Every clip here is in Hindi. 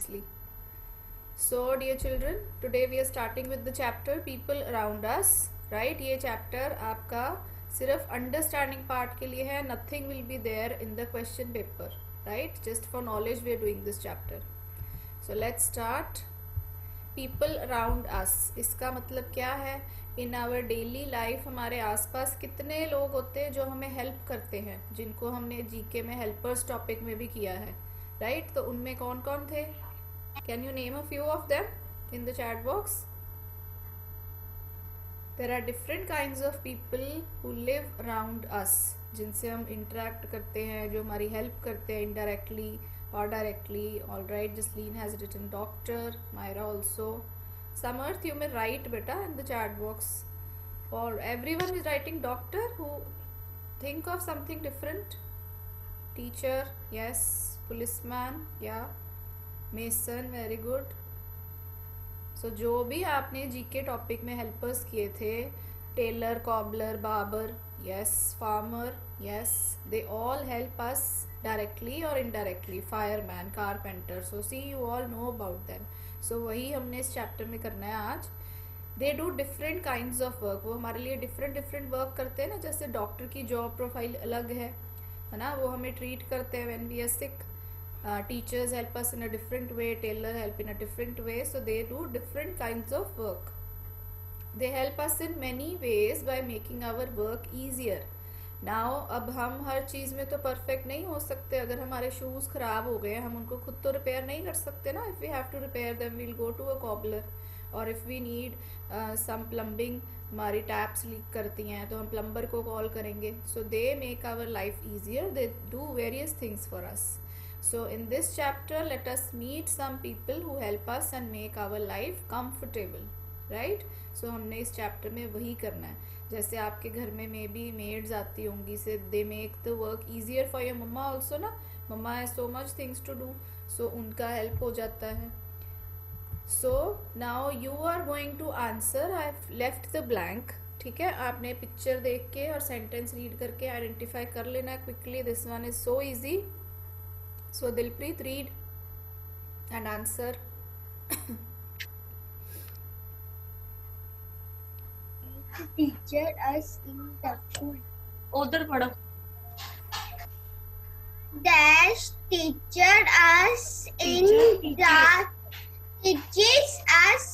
nicely. So dear children, today we are starting with the chapter people around us, right? ये chapter आपका सिर्फ understanding part के लिए है. Nothing will be there in the question paper, right? Just for knowledge we are doing this chapter. So let's start. People around us, इसका मतलब क्या है? इन आवर डेली लाइफ हमारे आसपास कितने लोग होते हैं जो हमें हेल्प करते हैं, जिनको हमने जीके में हेल्पर्स टॉपिक में भी किया है, राइट? तो उनमें कौन कौन थे? Can you name a few of them in the chat box? There are different kinds of people who live around us, जिनसे हम इंटरेक्ट करते हैं, जो हमारी हेल्प करते हैं indirectly or directly. All right, Jasleen has written doctor, Myra also. Samarth, you may write beta in the chat box, or everyone is writing doctor who think of something different. Teacher, yes. Policeman, yeah. Mason, very good. So जो भी आपने जीके टॉपिक में हेल्पर्स किए थे, tailor, cobbler, barber, yes. Farmer, yes. They all help us directly or indirectly. Fireman, carpenter. So see, you all know about them. So वही हमने इस चैप्टर में करना है आज. They do different kinds of work. वो हमारे लिए different वर्क करते हैं ना. जैसे डॉक्टर की जॉब प्रोफाइल अलग है ना, वो हमें ट्रीट करते हैं when we are sick. Teachers help us in a different way. Tailor help in a different way. So they do different kinds of work. They help us in many ways by making our work easier. Now अब हम हर चीज़ में तो परफेक्ट नहीं हो सकते. अगर हमारे शूज़ ख़राब हो गए, हम उनको खुद तो रिपेयर नहीं कर सकते ना. If we have to repair them we'll go to a cobbler. और if we need some plumbing, हमारी टैप्स लीक करती हैं तो हम प्लम्बर को कॉल करेंगे. So they make our life easier. They do various things for us. So in this chapter let us meet some people who help us and make our life comfortable, right? So हमने इस चैप्टर में वही करना है. जैसे आपके घर में मे बी मेड्स आती होंगी, से they make the work easier for your mama also ना. Mama has so much things to do, so उनका हेल्प हो जाता है. So now you are going to answer. I have left the blank. ठीक है, आपने पिक्चर देख के और सेंटेंस रीड करके आइडेंटिफाई कर लेना है quickly. This one is so easy. So Dilpreet, read and answer. Teacher us in the school. उधर पढ़ो. Dash teacher us in the teaches us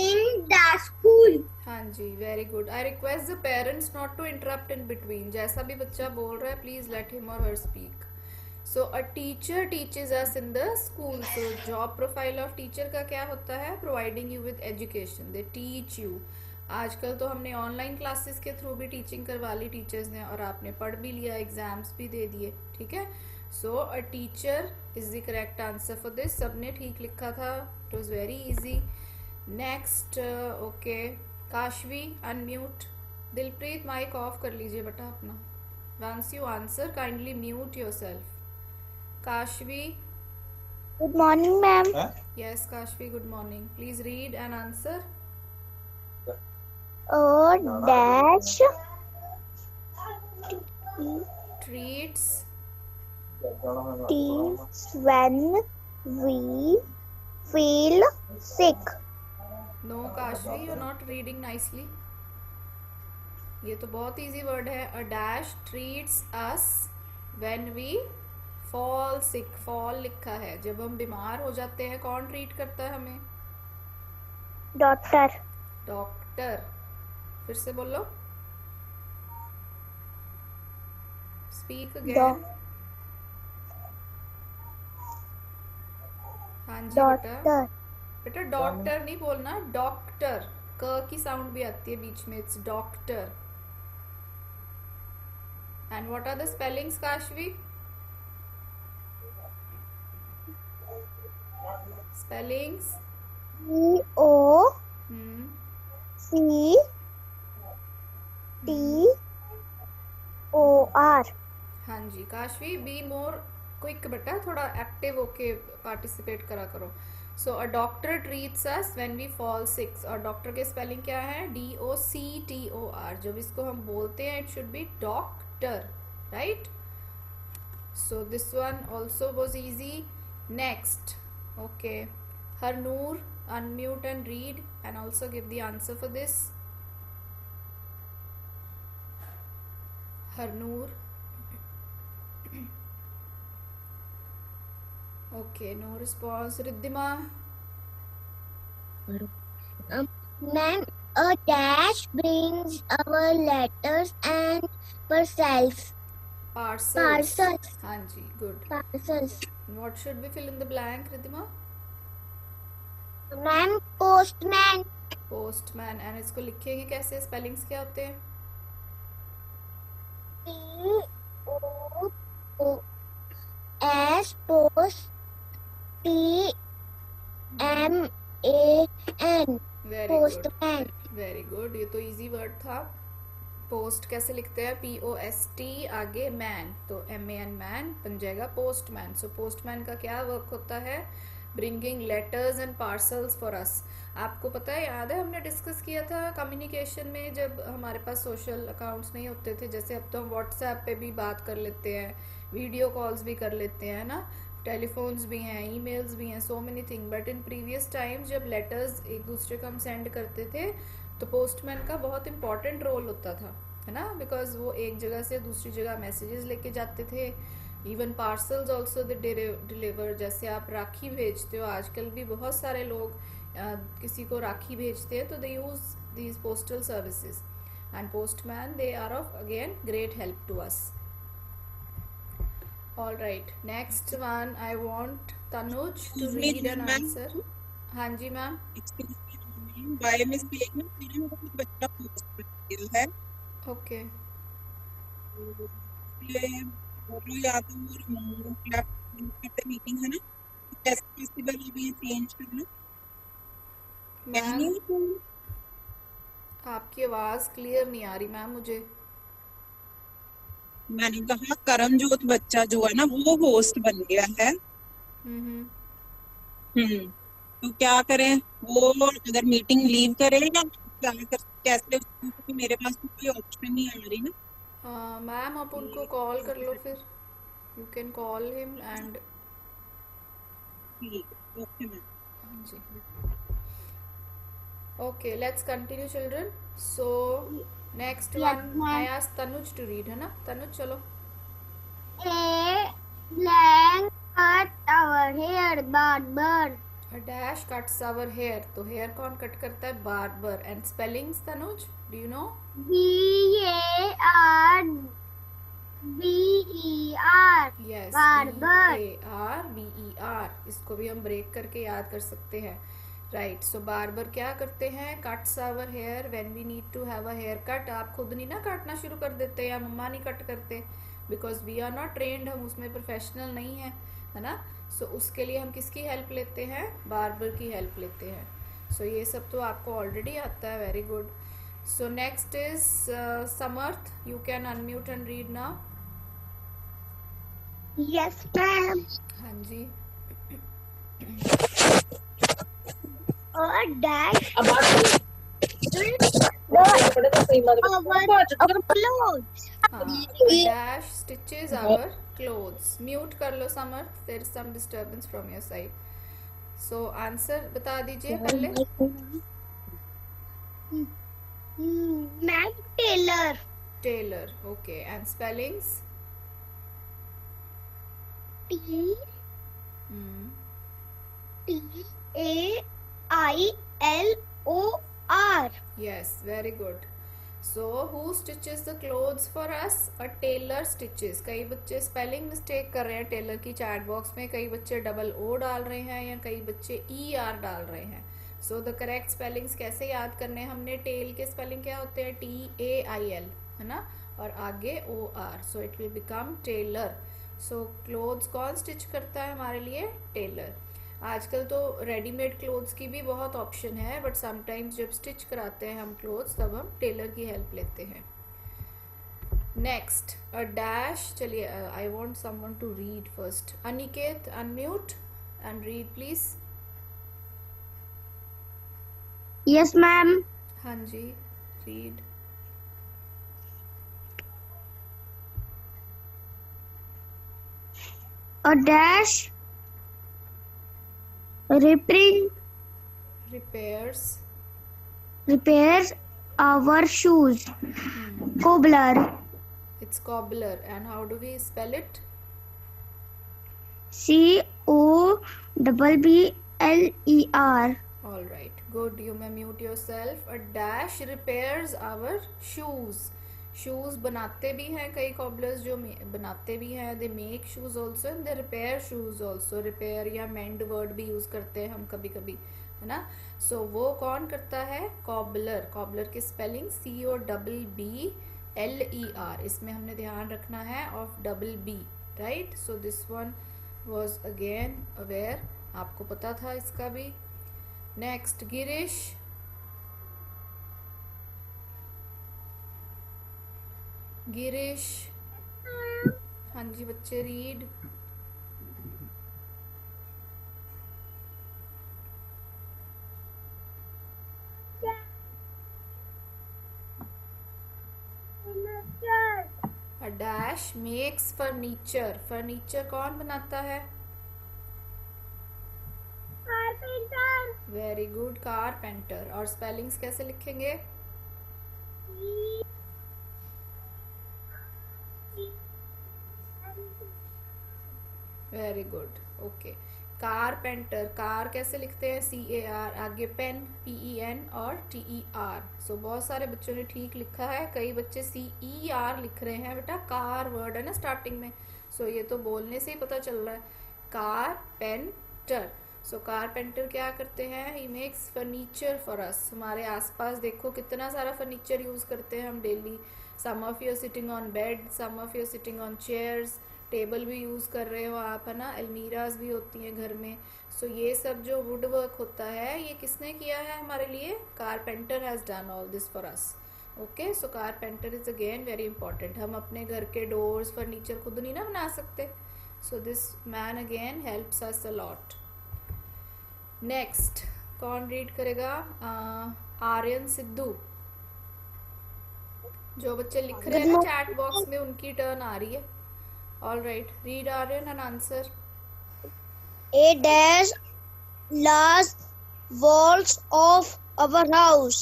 in the school. हाँ जी, very good. I request the parents not to interrupt in between. जैसा भी बच्चा बोल रहा है प्लीज लेट हिम और हर speak. So a teacher teaches us in the school. So job profile of teacher का क्या होता है? Providing you with education. They teach you. आजकल तो हमने ऑनलाइन क्लासेस के थ्रू भी टीचिंग करवा ली टीचर्स ने, और आपने पढ़ भी लिया, एग्जाम्स भी दे दिए. ठीक है. So a teacher is the correct answer for this. सबने ठीक लिखा था. It was very easy. Next, okay, Kashvi unmute. Dilpreet mic off कर लीजिए बेटा अपना. Once you answer kindly mute yourself. Kashvi. Good morning, ma'am. Yes Kashvi, good morning. Please read and answer. Dash Treats when we feel sick. No Kashvi, you're not reading nicely. ये तो बहुत इजी वर्ड है. A dash treats us when we fall sick. fall लिखा है. जब हम बीमार हो जाते हैं कौन ट्रीट करता है हमें? Doctor. डॉक्टर. फिर से बोलो. Speak again. हाँ जी बेटा. Doctor. बेटा डॉक्टर नहीं बोलना, डॉक्टर. क की साउंड भी आती है बीच में. It's doctor. And what are the spellings Kashvi? Spellings. DOCTOR. हाँ जी काशवी, बी मोर क्विक बेटा, थोड़ा एक्टिव होके पार्टिसिपेट करा करो. So a doctor treats us when we fall sick. और डॉक्टर के स्पेलिंग क्या है? DOCTOR. जब इसको हम बोलते हैं it should B doctor, right? So this one also was easy. Next, Okay. Harnoor, unmute and read and also give the answer for this. Harnoor. Okay, no response. Riddhima. Ma'am, a dash brings our letters and parcels. Parcels. Parcels. हाँ जी, good. Parcels. What should we fill in the blank, Riddhima? Ma'am, postman. Postman. And इसको लिखेंगे कैसे? स्पेलिंग्स क्या होते हैं? P-O-O-S. Post. T-M-A-N. Very good, Postman. Very good. ये तो इजी वर्ड था. पोस्ट कैसे लिखते हैं? POST आगे मैन, तो MAN मैन बन जाएगा पोस्टमैन. सो पोस्टमैन का क्या वर्क होता है? Bringing letters and parcels for us. आपको पता है, याद है हमने डिस्कस किया था कम्युनिकेशन में, जब हमारे पास सोशल अकाउंट्स नहीं होते थे, जैसे अब तो हम व्हाट्सएप पे भी बात कर लेते हैं, वीडियो कॉल्स भी कर लेते हैं ना, टेलीफोन्स भी हैं, ईमेल्स भी हैं, so many thing. But in previous times जब लेटर्स एक दूसरे को हम सेंड करते थे, तो पोस्टमैन का बहुत इंपॉर्टेंट रोल होता था, है ना, बिकॉज वो एक जगह से दूसरी जगह मैसेजेस लेके जाते थे. Even parcels also they deliver. जैसे आप राखी भेजते हो, आजकल भी बहुत सारे लोग किसी को राखी भेजते हैं, तो they use these postal services and postman they are of again great help to us. All right, next one I want Tanuj to read an answer. हाँ जी मैम. बाय मिस्टेक ना मेरा मतलब बच्चा पोस्ट कर दिया है, ओके इसलिए बोलो या तो वो रिमूव करते मीटिंग है ना, तो कैसे पॉसिबल अभी ये चेंज करना? Can ma'am, you too? आपकी आवाज़ क्लियर नहीं आ रही मैम मुझे. मैंने कहा करमजोत बच्चा जो है ना वो होस्ट बन गया है. हम्म. तो क्या करें? वो अगर मीटिंग लीव करे या क्या कर, कैसे उसको, क्योंकि मेरे पास तो कोई ऑप्शन नहीं आ रही ना. मैम आप उनको कॉल कर लो फिर. You can call him and. ठीक है, ओके मैम. हाँ जी. Okay, let's continue children. So next Yes, one ma'am. I asked Tanuj to read, है ना? Tanuj चलो. A blank cut our hair. Barber. A dash cuts our hair. तो hair कौन कट करता है? Barber. And spellings Tanuj, do you know? B-A-R-B-E-R. Yes. Barber. BARBER. इसको भी हम ब्रेक करके याद कर सकते हैं. राइट. सो बार्बर क्या करते हैं? Cuts our hair when we need to have a hair cut. आप खुद नहीं ना काटना शुरू कर देते, या मम्मा नहीं कट करते, because we are not trained, हम उसमें प्रोफेशनल नहीं है, है ना. सो उसके लिए हम किसकी हेल्प लेते हैं? बार्बर की हेल्प लेते हैं. सो ये सब तो आपको ऑलरेडी आता है. Very good. So next is Samarth. You can unmute and read now. Yes, ma'am. हाँ जी. A dash. Clothes. Dash stitches our clothes. Mute कर लो समर्थ. There is some disturbance from your side. So answer बता दीजिए पहले. Ma'am, tailor. Tailor. Okay. And spellings? T Hmm. T A I L O R. Yes. Very good. So who stitches the clothes for us? A tailor stitches. कई बच्चे spelling mistake कर रहे हैं टेलर की चैट बॉक्स में. कई बच्चे डबल ओ डाल रहे हैं या कई बच्चे ER डाल रहे हैं. सो द करेक्ट स्पेलिंग्स कैसे याद करने हैं? हमने टेल के स्पेलिंग क्या होते हैं? TAIL, है ना, और आगे OR. So it will become tailor. So clothes कौन स्टिच करता है हमारे लिए? टेलर. आजकल तो रेडीमेड क्लोथ्स की भी बहुत ऑप्शन है, बट समटाइम्स जब स्टिच कराते हैं हम क्लोथ्स, तब हम टेलर की हेल्प लेते हैं. Next a dash. चलिए, I want someone to read first. Aniket, unmute and read please. Yes, ma'am. हाँ जी, read. A dash Repairing repairs. repairs our shoes. Cobbler. It's cobbler. And how do we spell it? COBBLER. All right, good. You may mute yourself. A dash repairs our shoes. Shoes बनाते भी हैं कई कॉबलर्स जो बनाते भी हैं. They make shoes also and they repair shoes also. Repair या मेंड वर्ड भी यूज़ करते हैं हम कभी कभी, है ना. सो वो कौन करता है? कॉबलर. कॉबलर की स्पेलिंग COBBLER. इसमें हमने ध्यान रखना है of double B, right. So this one was again aware. आपको पता था इसका भी. नेक्स्ट गिरीश. गिरीश. हाँ जी बच्चे, read. A dash makes furniture. Furniture कौन बनाता है? Carpenter. Very good, carpenter. और स्पेलिंग्स कैसे लिखेंगे? Very good, okay. Carpenter. Car कैसे लिखते हैं? CAR. आगे पेन PEN और TER. सो बहुत सारे बच्चों ने ठीक लिखा है. कई बच्चे CER लिख रहे हैं. बेटा कार वर्ड है ना स्टार्टिंग में. सो ये तो बोलने से ही पता चल रहा है. कारपेंटर. सो कारपेंटर क्या करते हैं? He makes furniture for us. हमारे आसपास देखो कितना सारा फर्नीचर यूज़ करते हैं हम daily. Some of you sitting on bed, some of you sitting on chairs. Table भी यूज़ कर रहे हो आप, है ना. अलमीराज भी होती हैं घर में. सो ये सब जो वुड वर्क होता है ये किसने किया है हमारे लिए? Carpenter has done all this for us. Okay. So carpenter is again very important. हम अपने घर के डोर्स फर्नीचर खुद नहीं ना बना सकते. So this man again helps us a lot. Next कौन रीड करेगा? आर्यन सिद्धू. जो बच्चे लिख रहे हैं ना चैट बॉक्स में उनकी टर्न आ रही है. All right, read Aryan and answer. A dash large walls of our house.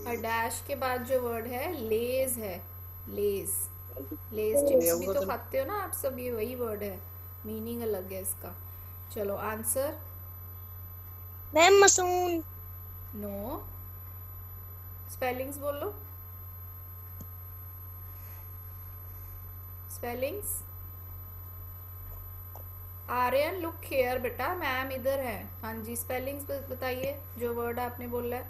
A dash के बाद जो वर्ड है लेज है. लेज. लेज चिप्स भी तो खाते हो ना आप सब. ये वही वर्ड है, मीनिंग अलग है इसका. चलो आंसर. मैम मसून. नो. स्पेलिंग्स बोलो. स्पेलिंग्स. आर्यन लुक हियर बेटा, मैम इधर है. हाँ जी, स्पेलिंग्स बताइए जो वर्ड आपने बोला है.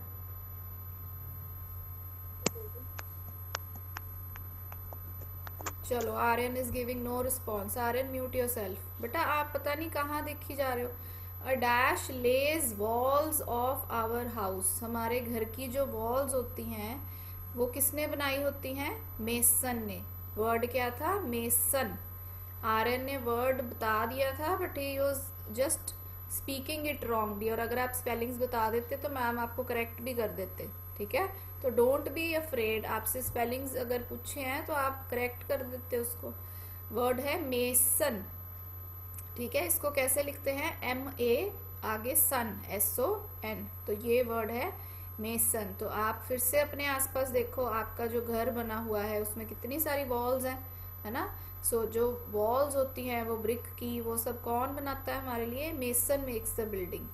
चलो Aryan is giving no response. Aryan mute yourself. बेटा आप पता नहीं कहाँ देखी जा रहे हो. A dash lays walls of our house. हमारे घर की जो वॉल्स होती हैं वो किसने बनाई होती हैं? मेसन ने. वर्ड क्या था? मेसन. आर्यन ने वर्ड बता दिया था but he was just speaking it wrongly. और अगर आप स्पेलिंग्स बता देते तो मैम आपको करेक्ट भी कर देते. ठीक है. तो डोंट बी अफ्रेड. आपसे स्पेलिंग्स अगर पूछे हैं तो आप करेक्ट कर देते उसको. वर्ड है मेसन. ठीक है. इसको कैसे लिखते हैं? MA आगे सन SON. तो ये वर्ड है मेसन. तो आप फिर से अपने आसपास देखो. आपका जो घर बना हुआ है उसमें कितनी सारी वॉल्स हैं, है ना. सो जो वॉल्स होती हैं वो ब्रिक की, वो सब कौन बनाता है हमारे लिए? Mason makes the building.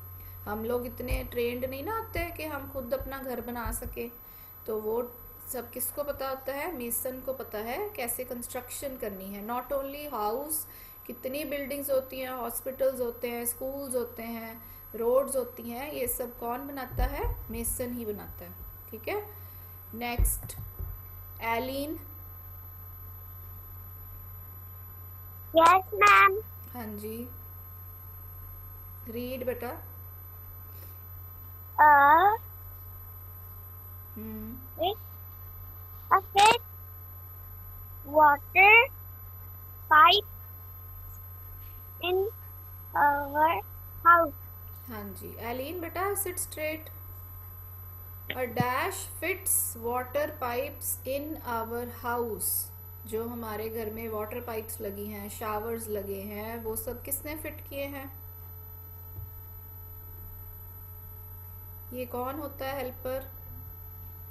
हम लोग इतने ट्रेंड नहीं ना होते हैं कि हम खुद अपना घर बना सके. तो वो सब किसको पता होता है? मेसन को पता है कैसे कंस्ट्रक्शन करनी है. नॉट ओनली हाउस, कितनी बिल्डिंग्स होती हैं, हॉस्पिटल्स होते हैं, स्कूल्स होते हैं, रोड्स होती हैं, ये सब कौन बनाता है? मेसन ही बनाता है. ठीक है. Next Elin. Yes, ma'am. हाँ जी, रीड बेटा. A fit water pipe in our house. हाँ जी एलिन बेटा sit straight. A dash fits water pipes in our house. जो हमारे घर में वाटर पाइप्स लगी हैं, शावर्स लगे हैं, वो सब किसने फिट किए हैं? ये कौन होता है helper?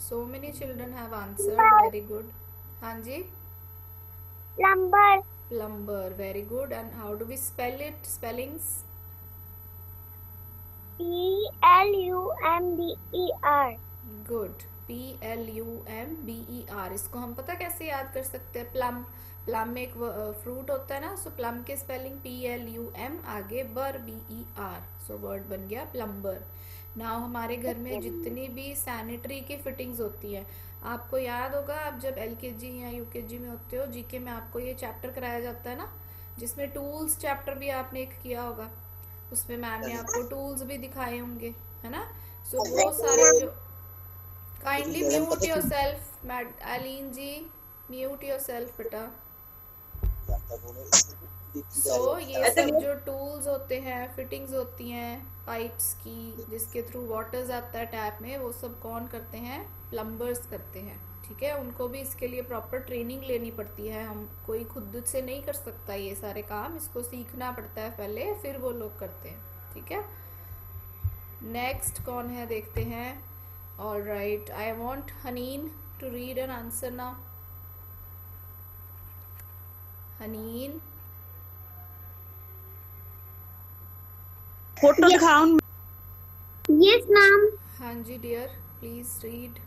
So many children have answered, very good. हाँ जी, plumber, plumber, very good. And how do we spell it? Spellings? plumber. Good, PLUMBER। इसको हम पता कैसे याद कर सकते हैं? प्लम, प्लम एक फ्रूट होता है ना, सो प्लम के स्पेलिंग PLUM, आगे बर BER, सो वर्ड बन गया प्लम्बर। नाउ हमारे घर में जितनी भी सैनिटरी की फिटिंग्स होती है, आपको याद होगा, आप जब LKG या UKG में होते हो, GK में आपको ये चैप्टर कराया जाता है ना, जिसमें टूल्स चैप्टर भी आपने एक किया होगा, उसमें मैम ने आपको टूल्स भी दिखाए होंगे, है ना? सो वो सारे जो, kindly mute yourself, Elin ji, mute yourself बेटा। सो ये सब जो टूल्स होते हैं, फिटिंग्स होती हैं पाइप्स की, जिसके थ्रू वाटर जाता है टैप में, वो सब कौन करते हैं? प्लम्बर्स करते हैं। ठीक है, उनको भी इसके लिए प्रॉपर ट्रेनिंग लेनी पड़ती है, हम कोई खुद से नहीं कर सकता ये सारे काम, इसको सीखना पड़ता है पहले, फिर वो लोग करते हैं। ठीक है, नेक्स्ट कौन है देखते हैं। All right, I want Haneen to read an answer now. Haneen, photo दिखाओ। Yes, ma'am. हाँ जी dear, please read.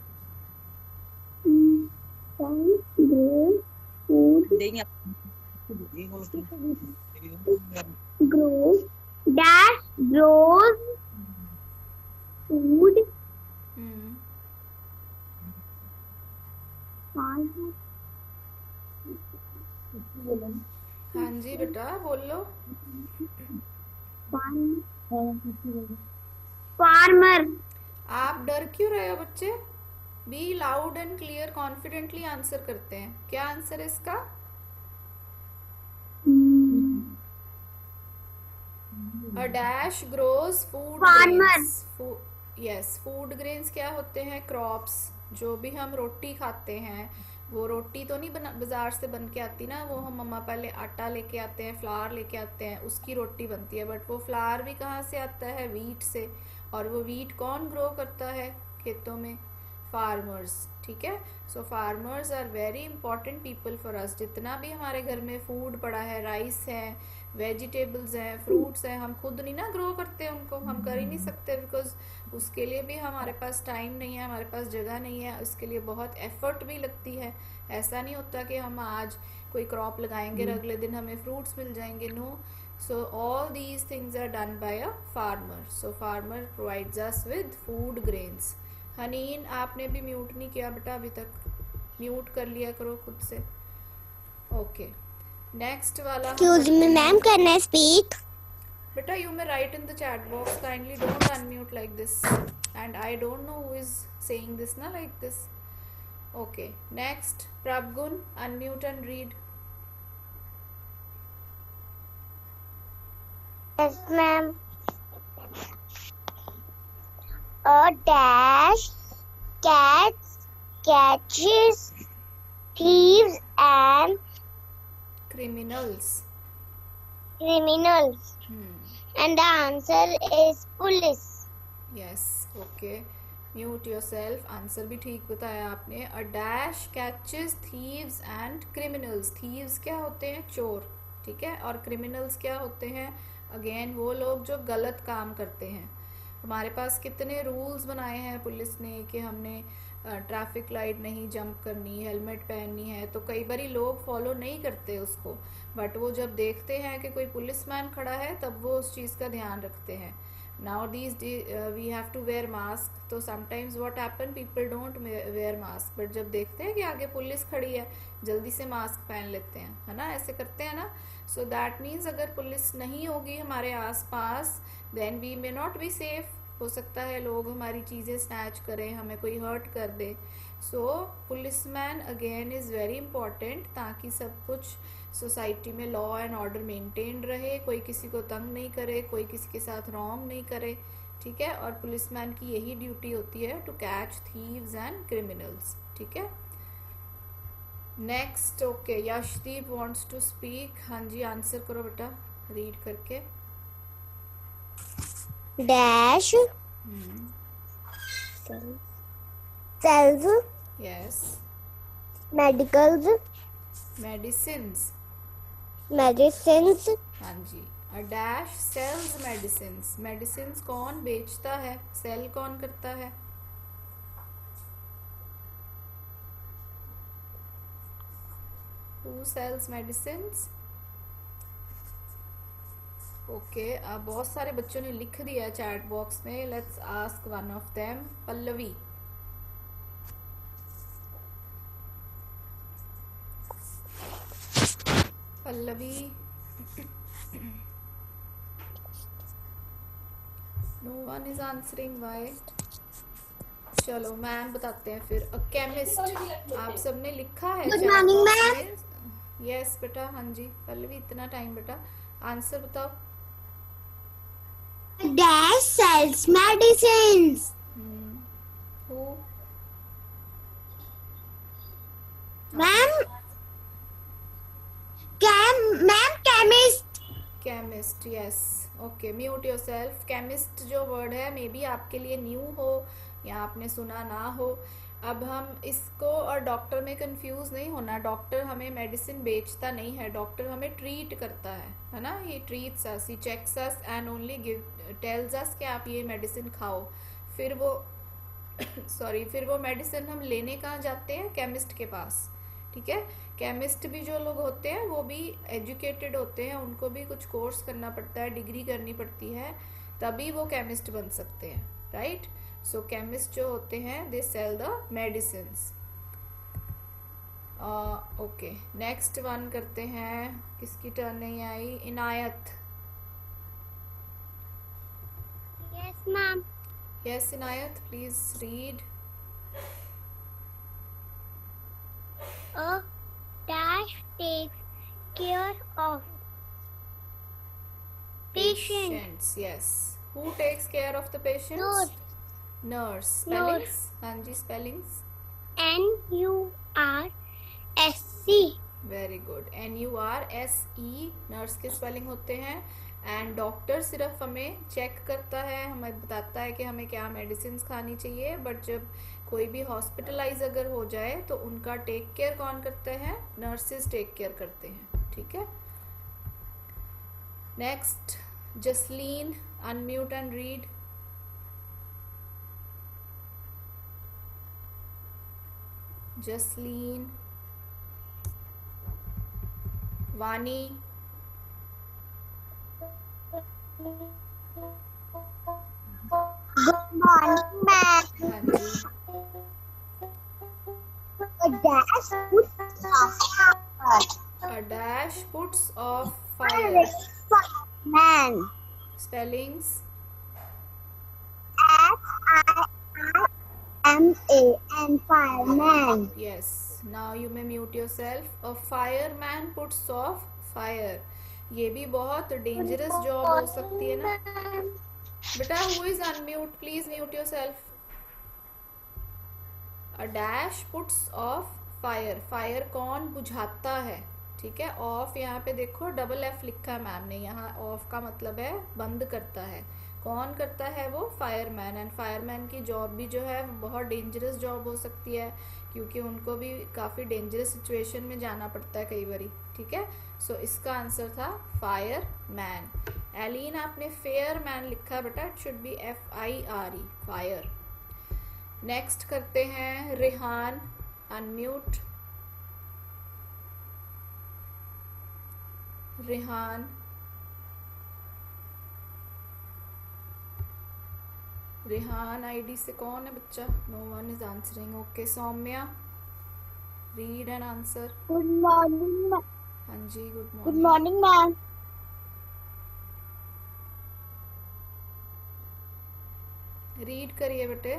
Grows, dash grows food. हाँ जी बेटा बोलो। Farmer, आप डर क्यों रहे हो बच्चे? Be loud and clear, confidently answer करते हैं। क्या आंसर है इसका? A dash grows food Farmer. Grains. Yes, food grains क्या होते हैं? क्रॉप्स। जो भी हम रोटी खाते हैं, वो रोटी तो नहीं बाजार से बन के आती ना, वो हम मम्मा पहले आटा लेके आते हैं, फ्लावर लेके आते हैं, उसकी रोटी बनती है। बट वो फ्लावर भी कहाँ से आता है? वीट से। और वो वीट कौन ग्रो करता है खेतों में? फार्मर्स। ठीक है, so farmers are very important people for us. जितना भी हमारे घर में फूड पड़ा है, राइस है, वेजिटेबल्स हैं, फ्रूट्स हैं, हम खुद नहीं ना ग्रो करते उनको, हम कर ही नहीं सकते, बिकॉज उसके लिए भी हमारे पास टाइम नहीं है, हमारे पास जगह नहीं है, उसके लिए बहुत एफर्ट भी लगती है। ऐसा नहीं होता कि हम आज कोई क्रॉप लगाएंगे और अगले दिन हमें फ्रूट्स मिल जाएंगे, no. So all these things are done by a farmer. So farmer provides us with food grains. Haneen, आपने भी म्यूट नहीं किया बेटा अभी तक, म्यूट कर लिया करो खुद से। ओके, नेक्स्ट वाला हम excuse me, करते हैं। ma'am. Can I speak? Beta, you may write in the chat box. Kindly don't unmute like this. And I don't know who is saying this na like this. Okay, next, Prabgun, unmute and read. Yes, ma'am. A dash catches thieves and Criminals. criminals. And the answer is police. Yes, okay. Mute yourself. Answer भी ठीक बताया आपने। A dash catches thieves and criminals. Thieves क्या होते हैं? चोर। ठीक है, और criminals क्या होते हैं? अगेन वो लोग जो गलत काम करते हैं। हमारे पास कितने रूल्स बनाए हैं पुलिस ने कि हमने ट्रैफिक लाइट नहीं जंप करनी, हेलमेट पहननी है, तो कई बारी लोग फॉलो नहीं करते उसको, बट वो जब देखते हैं कि कोई पुलिसमैन खड़ा है तब वो उस चीज़ का ध्यान रखते हैं। Now these we have to wear mask, तो sometimes what happen, people don't wear mask, but जब देखते हैं कि आगे पुलिस खड़ी है जल्दी से मास्क पहन लेते हैं, है ना? ऐसे करते हैं ना। सो दैट मीन्स अगर पुलिस नहीं होगी हमारे आसपास, then we may not be safe. हो सकता है लोग हमारी चीज़ें स्नैच करें, हमें कोई हर्ट कर दे। So policeman again is very important, ताकि सब कुछ सोसाइटी में लॉ एंड ऑर्डर मेंटेन रहे, कोई किसी को तंग नहीं करे, कोई किसी के साथ रॉन्ग नहीं करे। ठीक है, और पुलिसमैन की यही ड्यूटी होती है, to catch thieves and criminals. ठीक है, next. Okay, Yashdeep wants to speak. हाँ जी, आंसर करो बेटा रीड करके। Dash cells, Yes. medicals, Medicines. medicines, हाँ जी. A dash sells medicines. Medicines कौन बेचता है? Sell कौन करता है? Who sells medicines? ओके, अब बहुत सारे बच्चों ने लिख दिया चैट बॉक्स में. Let's ask one of them. Pallavi. Pallavi. No one is answering. Why? चलो मैम बताते हैं फिर. A chemist. आप सबने लिखा है Good chat morning, box ma'am. में. यस बेटा. हाँ जी पल्लवी, इतना टाइम बेटा. आंसर बताओ. dash sells medicines. Who? Ma'am, ma'am, chemist. Chemist. Yes. Okay, mute yourself. Chemist जो वर्ड है मे बी आपके लिए न्यू हो या आपने सुना ना हो. अब हम इसको और डॉक्टर में कंफ्यूज नहीं होना. डॉक्टर हमें मेडिसिन बेचता नहीं है. डॉक्टर हमें ट्रीट करता है ना. He treats us, he checks us and only give tells us कि आप ये मेडिसिन खाओ. फिर वो सॉरी, फिर वो मेडिसिन हम लेने कहाँ जाते हैं? केमिस्ट के पास. ठीक है. केमिस्ट भी जो लोग होते हैं वो भी एजुकेटेड होते हैं. उनको भी कुछ कोर्स करना पड़ता है, डिग्री करनी पड़ती है, तभी वो केमिस्ट बन सकते हैं. राइट. सो केमिस्ट जो होते हैं they sell the medicines. Okay, next one करते हैं. किसकी टर्न नहीं आई? इनायत. Yes, ma'am. Yes Inayat, please read. A dash takes care of patient. Patients. Yes. Who takes care of the patients? Nurse. Nurse. Spellings. हाँ जी spellings. NURSE. Very good. NURSE nurse के स्पेलिंग होते हैं. एंड डॉक्टर सिर्फ हमें चेक करता है, हमें बताता है कि हमें क्या मेडिसिन खानी चाहिए. बट जब कोई भी हॉस्पिटलाइज अगर हो जाए तो उनका टेक केयर कौन करते हैं? नर्सेज टेक केयर करते हैं. ठीक है. Next Jasleen. Unmute and read. Jasleen. वानी. Good morning, ma'am. हाँ जी. A dash puts off A dash puts off fire. man. Spellings. FIRMAN, fireman. Yes. Now you may mute yourself. A fireman puts off fire. ये भी बहुत डेंजरस जॉब हो सकती है ना बेटा. Who is unmute? Please mute yourself. A dash puts of fire. Fire कौन बुझाता है? ठीक है. ऑफ यहाँ पे देखो डबल एफ लिखा है मैम ने. यहाँ ऑफ का मतलब है बंद करता है. कौन करता है? वो फायरमैन. एंड फायरमैन की जॉब भी जो है बहुत डेंजरस जॉब हो सकती है, क्योंकि उनको भी काफ़ी डेंजरस सिचुएशन में जाना पड़ता है कई बारी. ठीक है. सो इसका आंसर था फायरमैन. एलिन आपने फेयर मैन लिखा बेटा. It should be FIRE, fire. Next करते हैं रेहान. अनम्यूट. रेहान. रेहान आईडी से कौन है बच्चा? No one is answering. Okay, Saumya. Read and answer. Good morning, ma'am. हाँ जी. Good Good morning. morning, ma'am. Read करिए बेटे.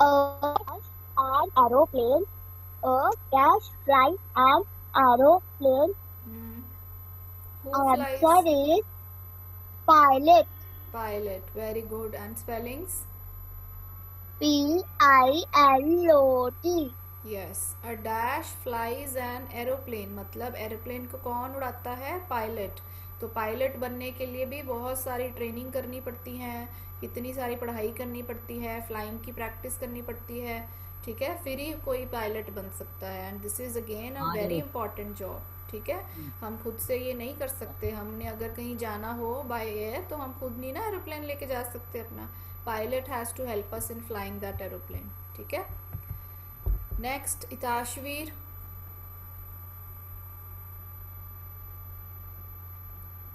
A dash an aeroplane. A dash fly an aeroplane. Who Answer flies? is pilot. Pilot. Very good. And spellings? PILOT. Yes. A dash flies an aeroplane. मतलब एरोप्लेन को कौन उड़ाता है? पायलट. तो पायलट बनने के लिए भी बहुत सारी ट्रेनिंग करनी पड़ती हैं. इतनी सारी पढ़ाई करनी पड़ती है, फ्लाइंग की प्रैक्टिस करनी पड़ती है, ठीक है, फिर ही कोई पायलट बन सकता है। And this is again a हाँ वेरी ये इंपॉर्टेंट जॉब, ठीक है। हम खुद से ये नहीं कर सकते, हमने अगर कहीं जाना हो बाय एयर तो हम खुद नहीं ना एरोप्लेन लेके जा सकते अपना, pilot has to help us in flying that aeroplane, ठीक है। नेक्स्ट इताशवीर,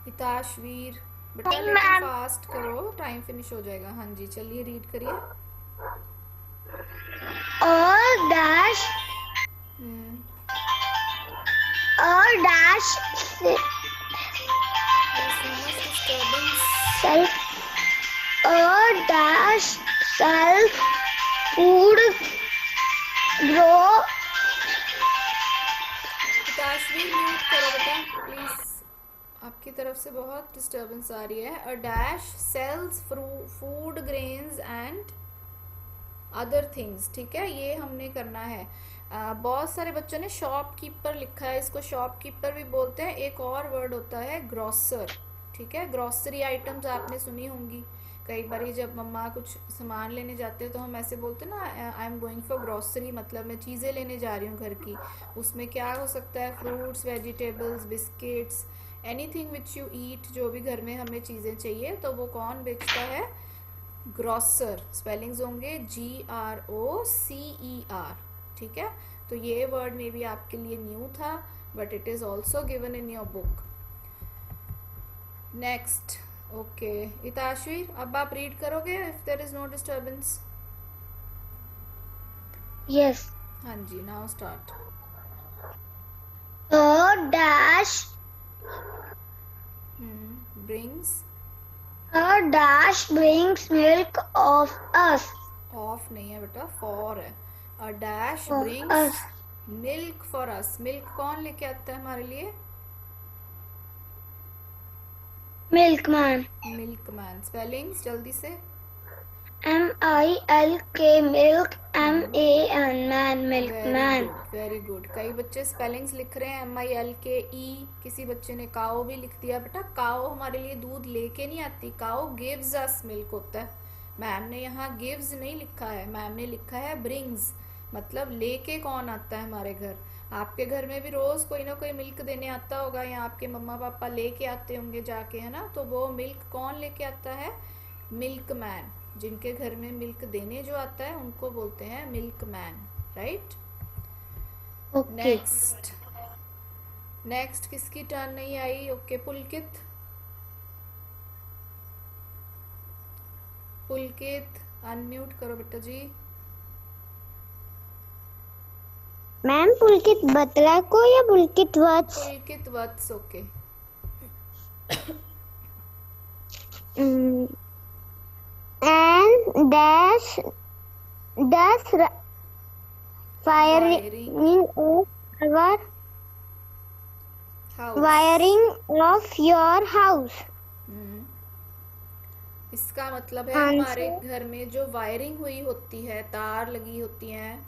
इताशवीर बेटा नहीं लेकिन मैम। फास्ट करो, टाइम फिनिश हो जाएगा। हाँ जी, चलिए रीड करिए। A dash, hmm, a dash there's so much disturbance. self, a dash self food grow Hitashveer mute करो बेटा प्लीज, आपकी तरफ से बहुत डिस्टरबेंस आ रही है। A dash sells food grains and other things, ठीक है, ये हमने करना है। बहुत सारे बच्चों ने शॉपकीपर लिखा है, इसको शॉपकीपर भी बोलते हैं। एक और वर्ड होता है ग्रॉसर, ठीक है, ग्रॉसरी आइटम्स आपने सुनी होंगी। कई बार जब मम्मा कुछ सामान लेने जाते हैं तो हम ऐसे बोलते हैं ना, आई एम गोइंग फॉर ग्रॉसरी, मतलब मैं चीज़ें लेने जा रही हूँ घर की। उसमें क्या हो सकता है, fruits, vegetables, biscuits, anything which you eat, जो भी घर में हमें चीज़ें चाहिए तो वो कौन बेचता है, ग्रॉसर। स्पेलिंग्स होंगे GROCER, ठीक है। तो ये वर्ड में भी आपके लिए न्यू था, but it is also given in your book. Next, okay Itashveer, अब आप रीड करोगे if there is no disturbance. yes, हाँ जी, now start. a dash brings, milk of us of नहीं है बेटा, फॉर है। A dash for brings us milk for us, milk कौन लेके आता है हमारे लिए, milkman, मिल्कमैन। स्पेलिंग्स जल्दी से। MILK milk, MAN man, very milkman. Good very good, कई बच्चे स्पेलिंग्स लिख रहे हैं MILKE, किसी बच्चे ने काओ भी लिख दिया। बेटा काओ हमारे लिए दूध लेके नहीं आती, काओ गिव्स अस मिल्क होता है। मैम ने यहाँ गिव्स नहीं लिखा है, मैम ने लिखा है ब्रिंग्स, मतलब लेके कौन आता है हमारे घर। आपके घर में भी रोज कोई ना कोई मिल्क देने आता होगा, या आपके मम्मा पापा लेके आते होंगे जाके, है ना। तो वो मिल्क कौन लेके आता है, मिल्क मैन। जिनके घर में मिल्क देने जो आता है उनको बोलते हैं milk man, right. Okay. Next, next किसकी टर्न नहीं आई, ओके पुलकित, पुलकित अनम्यूट करो बेटा जी। मैम पुलकित बत्रा को या Pulkit Vats? Pulkit Vats, okay. And dash wiring house, of your house. इसका मतलब है Answer. हमारे घर में जो वायरिंग हुई होती है, तार लगी होती हैं,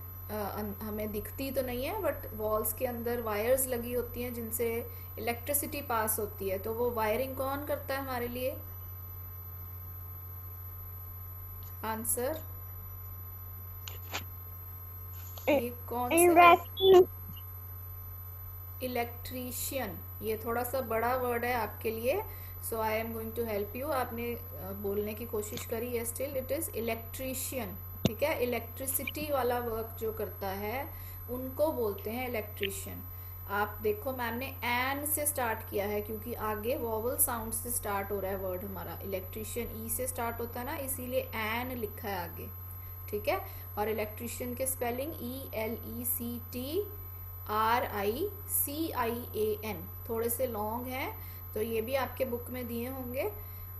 हमें दिखती तो नहीं है बट वॉल्स के अंदर वायर्स लगी होती हैं जिनसे इलेक्ट्रिसिटी पास होती है, तो वो वायरिंग कौन करता है हमारे लिए, आंसर। ये कौन सा, Electrician. इलेक्ट्रीशियन। ये थोड़ा सा बड़ा वर्ड है आपके लिए, so I am going to help you. आपने बोलने की कोशिश करी है, स्टिल इट इज इलेक्ट्रीशियन, ठीक है। इलेक्ट्रिसिटी वाला वर्क जो करता है उनको बोलते हैं इलेक्ट्रीशियन। आप देखो मैम ने एन से स्टार्ट किया है क्योंकि आगे वॉवल साउंड से स्टार्ट हो रहा है वर्ड हमारा। इलेक्ट्रीशियन ई से स्टार्ट होता है ना, इसीलिए एन लिखा है आगे, ठीक है। और इलेक्ट्रीशियन के स्पेलिंग ELECTRICIAN, थोड़े से लॉन्ग हैं, तो ये भी आपके बुक में दिए होंगे।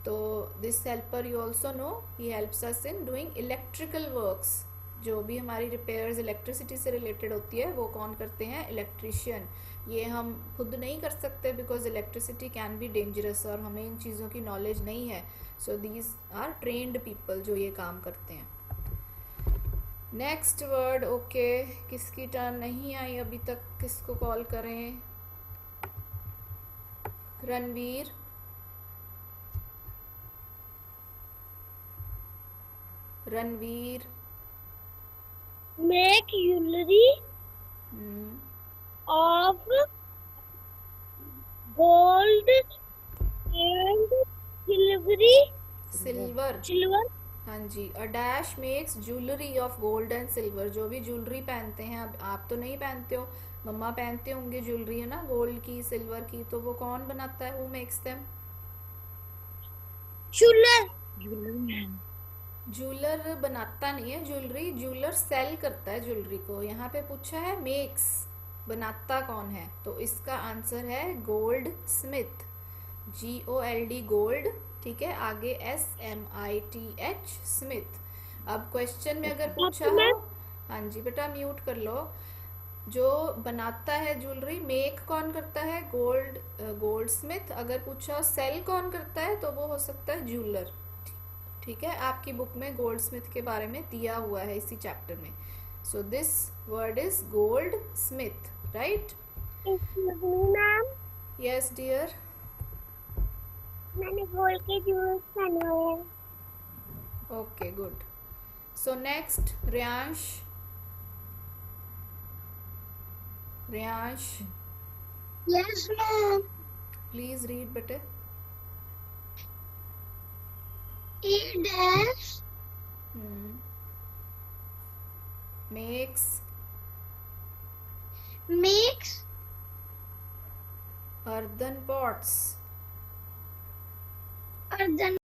तो this helper you also know, he helps us in doing electrical works. जो भी हमारी रिपेयर्स इलेक्ट्रिसिटी से रिलेटेड होती है वो कौन करते हैं, इलेक्ट्रिशियन। ये हम खुद नहीं कर सकते because electricity can be dangerous और हमें इन चीज़ों की नॉलेज नहीं है, so these are trained people जो ये काम करते हैं। नेक्स्ट वर्ड, ओके किसकी टर्न नहीं आई अभी तक, किसको कॉल करें, Ranveer. Ranveer, make jewelry of gold and silver, silver. हाँ जी। A dash makes jewellery of gold and silver, जो भी ज्वेलरी पहनते हैं, अब आप तो नहीं पहनते हो, मम्मा पहनते होंगे ज्वेलरी, है ना, गोल्ड की, सिल्वर की, तो वो कौन बनाता है? Who makes them? Jeweler. Jeweller बनाता नहीं है ज्वेलरी, ज्वेलर सेल करता है ज्वेलरी को। यहाँ पे पूछा है मेक्स, बनाता कौन है, तो इसका आंसर है गोल्ड स्मिथ, GOLD गोल्ड, ठीक है, आगे SMITH स्मिथ। अब क्वेश्चन में अगर पूछा हो, हाँ जी बेटा म्यूट कर लो, जो बनाता है ज्वेलरी, मेक कौन करता है? Gold, gold Smith. अगर पूछा सेल कौन करता है, तो वो हो सकता है ज्वेलर, ठीक है। आपकी बुक में गोल्ड स्मिथ के बारे में दिया हुआ है इसी चैप्टर में। So this word is goldsmith, right? Excuse me, ma'am. Yes dear. मैंने गोल्ड के जूस पहने हुए हैं. Okay good. So next Riyansh, Riyansh Yes, ma'am. Please read बेटे। A dash makes makes earthen pots, earthen